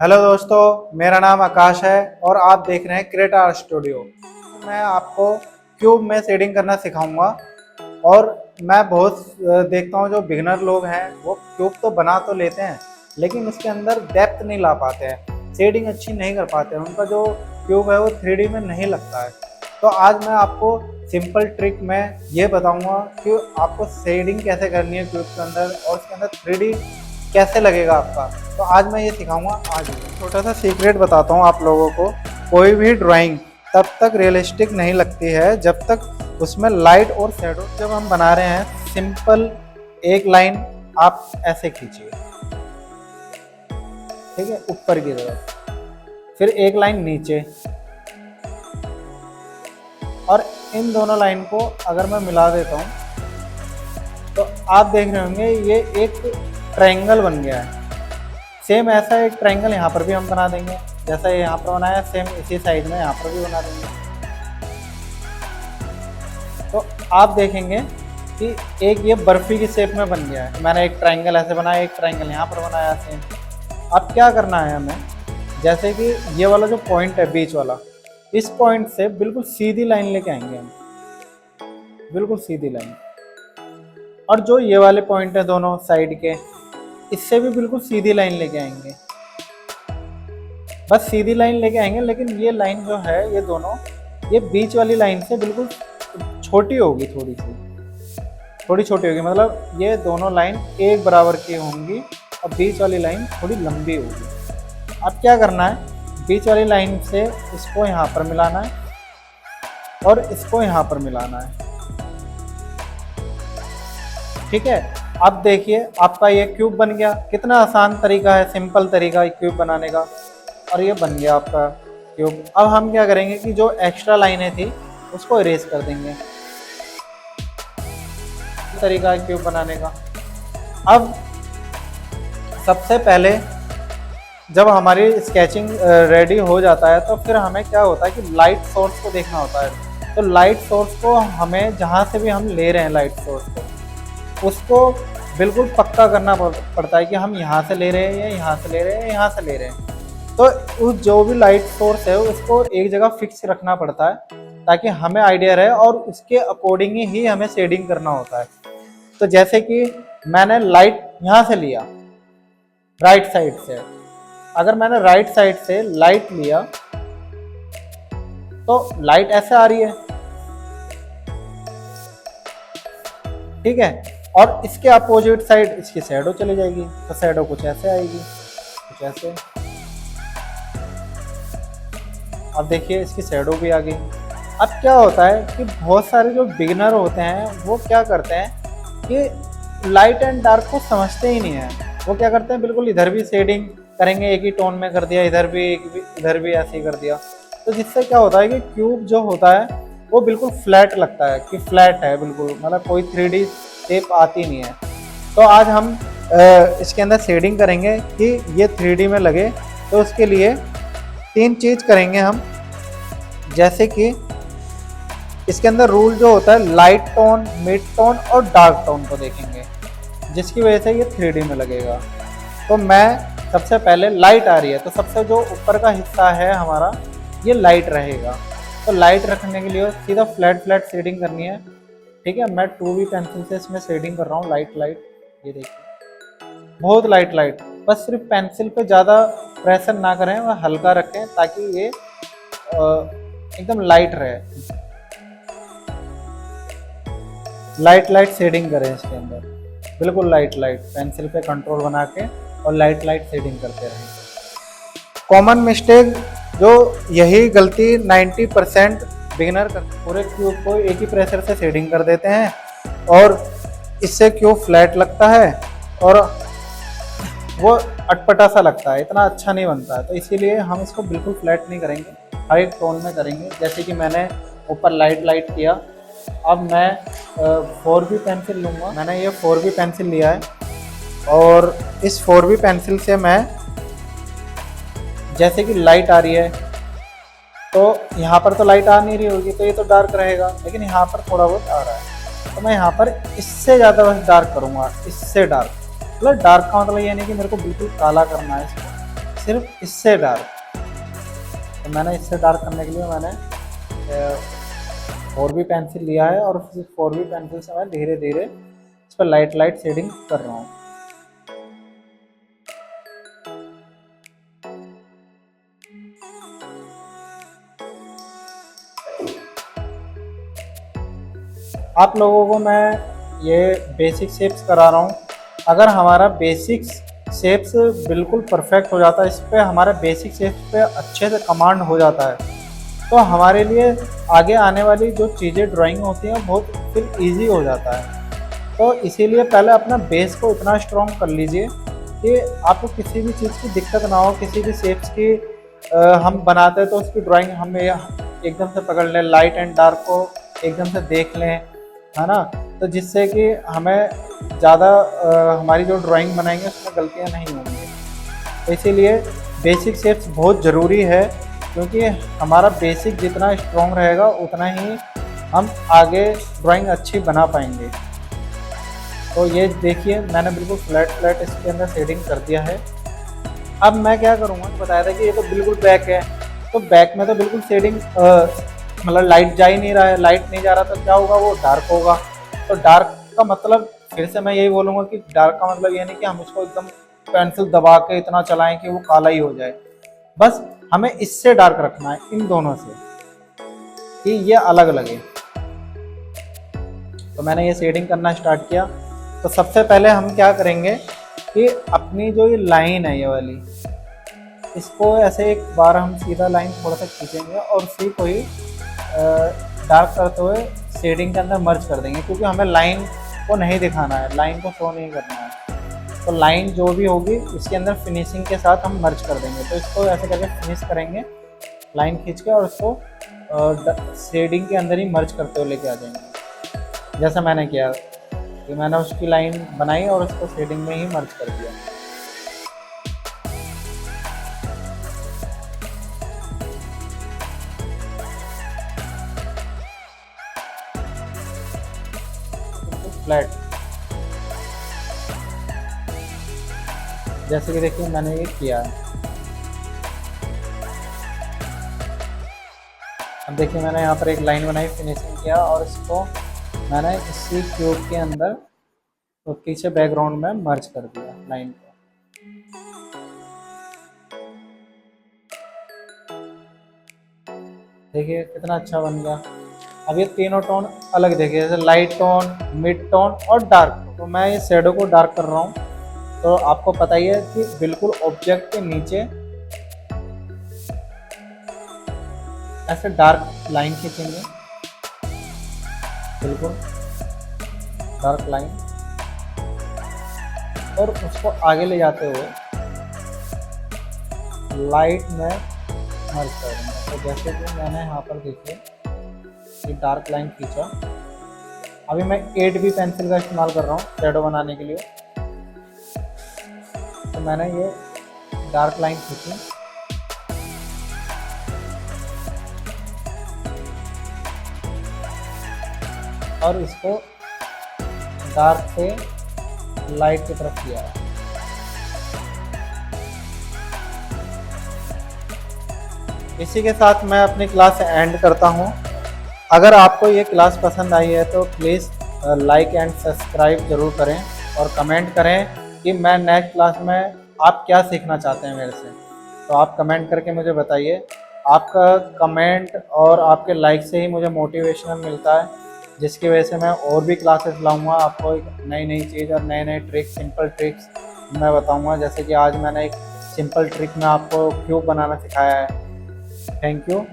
Hello दोस्तों, मेरा नाम आकाश है और आप देख रहे हैं क्रिएटा आर्ट स्टूडियो। मैं आपको क्यूब में शेडिंग करना सिखाऊंगा। और मैं बहुत देखता हूँ जो बिगिनर लोग हैं वो क्यूब तो बना तो लेते हैं लेकिन उसके अंदर डेप्थ नहीं ला पाते हैं, शेडिंग अच्छी नहीं कर पाते हैं, उनका जो क्यूब है वो 3D में नहीं लगता है। तो आज मैं आपको सिंपल ट्रिक में ये बताऊंगा कि आपको शेडिंग कैसे करनी है क्यूब के अंदर और उसके अंदर 3D कैसे लगेगा आपका। तो आज मैं ये सिखाऊंगा। आज छोटा सा सीक्रेट बताता हूँ आप लोगों को। कोई भी ड्राइंग तब तक रियलिस्टिक नहीं लगती है जब तक उसमें लाइट और शेडो। जब हम बना रहे हैं सिंपल एक लाइन आप ऐसे खींचिए, ठीक है, ऊपर की तरफ, फिर एक लाइन नीचे, और इन दोनों लाइन को अगर मैं मिला देता हूँ तो आप देख रहे होंगे ये एक ट्रायंगल बन गया है। सेम ऐसा एक ट्रायंगल यहाँ पर भी हम बना देंगे, जैसा ये यहाँ पर बनाया सेम इसी साइड में यहाँ पर भी बना देंगे। तो आप देखेंगे कि एक ये बर्फी की शेप में बन गया है। मैंने एक ट्रायंगल ऐसे बनाया, एक ट्रायंगल यहाँ पर बनाया सेम। अब क्या करना है हमें, जैसे कि ये वाला जो पॉइंट है बीच वाला, इस पॉइंट से बिल्कुल सीधी लाइन लेके आएंगे हम, बिल्कुल सीधी लाइन। और जो ये वाले पॉइंट है दोनों साइड के, इससे भी बिल्कुल सीधी लाइन लेके आएंगे, बस सीधी लाइन लेके आएंगे। लेकिन ये लाइन जो है ये दोनों, ये बीच वाली लाइन से बिल्कुल छोटी होगी, थोड़ी छोटी होगी, मतलब ये दोनों लाइन एक बराबर की होंगी और बीच वाली लाइन थोड़ी लंबी होगी। अब क्या करना है, बीच वाली लाइन से इसको यहाँ पर मिलाना है और इसको यहाँ पर मिलाना है, ठीक है। अब देखिए आपका ये क्यूब बन गया। कितना आसान तरीका है, सिंपल तरीका है क्यूब बनाने का, और ये बन गया आपका क्यूब। अब हम क्या करेंगे कि जो एक्स्ट्रा लाइनें थी उसको इरेज कर देंगे। तरीका है क्यूब बनाने का। अब सबसे पहले जब हमारी स्केचिंग रेडी हो जाता है तो फिर हमें क्या होता है कि लाइट सोर्स को देखना होता है। तो लाइट सोर्स को हमें जहाँ से भी हम ले रहे हैं लाइट सोर्स को, उसको बिल्कुल पक्का करना पड़ता है कि हम यहाँ से ले रहे हैं या यहाँ से ले रहे हैं, यहाँ से ले रहे हैं। तो उस जो भी लाइट सोर्स है उसको एक जगह फिक्स रखना पड़ता है ताकि हमें आइडिया रहे और उसके अकॉर्डिंग ही हमें शेडिंग करना होता है। तो जैसे कि मैंने लाइट यहाँ से लिया, राइट साइड से, अगर मैंने राइट साइड से लाइट लिया तो लाइट ऐसे आ रही है, ठीक है। और इसके अपोजिट साइड इसकी शैडो चली जाएगी, तो शैडो कुछ ऐसे आएगी, कुछ ऐसे। अब देखिए इसकी शैडो भी आ गई। अब क्या होता है कि बहुत सारे जो बिगिनर होते हैं वो क्या करते हैं कि लाइट एंड डार्क को समझते ही नहीं है। वो क्या करते हैं, बिल्कुल इधर भी शेडिंग करेंगे, एक ही टोन में कर दिया, इधर भी ऐसे ही कर दिया। तो जिससे क्या होता है कि क्यूब जो होता है वो बिल्कुल फ्लैट लगता है, कि फ्लैट है बिल्कुल, मतलब कोई 3D शेप आती नहीं है। तो आज हम इसके अंदर शेडिंग करेंगे कि ये 3D में लगे। तो उसके लिए 3 चीज़ करेंगे हम। जैसे कि इसके अंदर रूल जो होता है, लाइट टोन, मिड टोन और डार्क टोन को देखेंगे, जिसकी वजह से ये 3D में लगेगा। तो मैं सबसे पहले, लाइट आ रही है तो सबसे जो ऊपर का हिस्सा है हमारा ये लाइट रहेगा। तो लाइट रखने के लिए सीधा फ्लैट शेडिंग करनी है, ठीक है। मैं 2B पेंसिल से इसमें शेडिंग कर रहा हूँ, लाइट। ये देखिए बहुत लाइट, बस सिर्फ पेंसिल पे ज़्यादा प्रेशर ना करें, वह हल्का रखें ताकि ये एकदम लाइट रहे। लाइट शेडिंग करें इसके अंदर, बिल्कुल लाइट पेंसिल पे कंट्रोल बना के और लाइट शेडिंग करते रहें। कॉमन मिस्टेक जो यही गलती 90% बिगिनर करते, पूरे क्यूब को एक ही प्रेशर से शेडिंग कर देते हैं और इससे क्यूब फ्लैट लगता है और वो अटपटा सा लगता है, इतना अच्छा नहीं बनता है। तो इसीलिए हम इसको बिल्कुल फ्लैट नहीं करेंगे, हर एक टोन में करेंगे। जैसे कि मैंने ऊपर लाइट किया। अब मैं 4B पेंसिल लूँगा। मैंने ये 4B पेंसिल लिया है और इस 4B पेंसिल से मैं, जैसे कि लाइट आ रही है तो यहाँ पर तो लाइट आ नहीं रही होगी तो ये तो डार्क रहेगा, लेकिन यहाँ पर थोड़ा बहुत आ रहा है तो मैं यहाँ पर इससे ज़्यादा बस डार्क करूँगा, इससे डार्क। मतलब डार्क का मतलब ये नहीं कि मेरे को बिल्कुल काला करना है इसको, सिर्फ इससे डार्क। तो मैंने इससे डार्क करने के लिए मैंने 4B पेंसिल लिया है और उस 4B पेंसिल से मैं धीरे धीरे इस पर लाइट लाइट शेडिंग कर रहा हूँ। आप लोगों को मैं ये बेसिक शेप्स करा रहा हूँ। अगर हमारा बेसिक्स शेप्स बिल्कुल परफेक्ट हो जाता है, इस पे हमारे बेसिक शेप्स पे अच्छे से कमांड हो जाता है, तो हमारे लिए आगे आने वाली जो चीज़ें ड्राइंग होती हैं बहुत फिर इजी हो जाता है। तो इसीलिए पहले अपना बेस को इतना स्ट्रॉन्ग कर लीजिए कि आपको किसी भी चीज़ की दिक्कत ना हो। किसी भी शेप्स की हम बनाते हैं तो उसकी ड्राइंग हम एकदम से पकड़ लें, लाइट एंड डार्क को एकदम से देख लें, है ना। तो जिससे कि हमें ज़्यादा हमारी जो ड्राइंग बनाएंगे उसमें गलतियाँ नहीं होंगी। तो इसीलिए बेसिक शेप्स बहुत ज़रूरी है, क्योंकि हमारा बेसिक जितना स्ट्रॉन्ग रहेगा उतना ही हम आगे ड्राइंग अच्छी बना पाएंगे। तो ये देखिए मैंने बिल्कुल फ्लैट फ्लैट इसके अंदर शेडिंग कर दिया है। अब मैं क्या करूँगा, बताया था कि ये तो बिल्कुल बैक है, तो बैक में तो बिल्कुल शेडिंग मतलब लाइट जा ही नहीं रहा है, लाइट नहीं जा रहा, तो क्या होगा, वो डार्क होगा। तो डार्क का मतलब फिर से मैं यही बोलूँगा कि डार्क का मतलब ये नहीं कि हम इसको एकदम पेंसिल दबा के इतना चलाएं कि वो काला ही हो जाए। बस हमें इससे डार्क रखना है, इन दोनों से, कि ये अलग लगे। तो मैंने ये शेडिंग करना स्टार्ट किया। तो सबसे पहले हम क्या करेंगे कि अपनी जो ये लाइन है ये वाली, इसको ऐसे एक बार हम सीधा लाइन थोड़ा सा खींचेंगे और उसी को ही डार्क करते हुए शेडिंग के अंदर मर्ज कर देंगे, क्योंकि हमें लाइन को नहीं दिखाना है, लाइन को शो नहीं करना है। तो लाइन जो भी होगी इसके अंदर फिनिशिंग के साथ हम मर्ज कर देंगे। तो इसको ऐसे करके फिनिश करेंगे लाइन खींच के, और उसको शेडिंग के अंदर ही मर्ज करते हुए लेके आ जाएंगे। जैसा मैंने किया कि मैंने उसकी लाइन बनाई और उसको शेडिंग में ही मर्ज कर दिया। फ्लैट जैसे कि देखिए मैंने ये किया है। अब देखिए मैंने यहाँ पर एक लाइन बनाई, फिनिशिंग किया, और इसको मैंने इसी क्यूब के अंदर तो पीछे बैकग्राउंड में मर्ज कर दिया लाइन को। देखिए कितना अच्छा बन गया। अब ये तीनों टोन अलग देखिए, जैसे लाइट टोन, मिड टोन और डार्क। तो मैं ये शेडो को डार्क कर रहा हूँ। तो आपको पता ही है कि बिल्कुल ऑब्जेक्ट के नीचे ऐसे डार्क लाइन खींचेंगे, बिल्कुल डार्क लाइन, और उसको आगे ले जाते हुए लाइट में मर्ज कर देंगे। तो जैसे कि मैंने यहाँ पर देखिए ये डार्क लाइन खींचा। अभी मैं 8B पेंसिल का इस्तेमाल कर रहा हूँ शेडो बनाने के लिए। तो मैंने ये डार्क लाइन खींची और इसको डार्क से लाइट की तरफ किया है। इसी के साथ मैं अपनी क्लास एंड करता हूँ। अगर आपको ये क्लास पसंद आई है तो प्लीज़ लाइक एंड सब्सक्राइब ज़रूर करें और कमेंट करें कि मैं नेक्स्ट क्लास में आप क्या सीखना चाहते हैं मेरे से। तो आप कमेंट करके मुझे बताइए। आपका कमेंट और आपके लाइक से ही मुझे मोटिवेशन मिलता है, जिसकी वजह से मैं और भी क्लासेस लाऊंगा, आपको एक नई नई चीज़ और नए नए ट्रिक्स, सिंपल ट्रिक्स मैं बताऊंगा। जैसे कि आज मैंने एक सिंपल ट्रिक में आपको क्यूब बनाना सिखाया है। Thank you.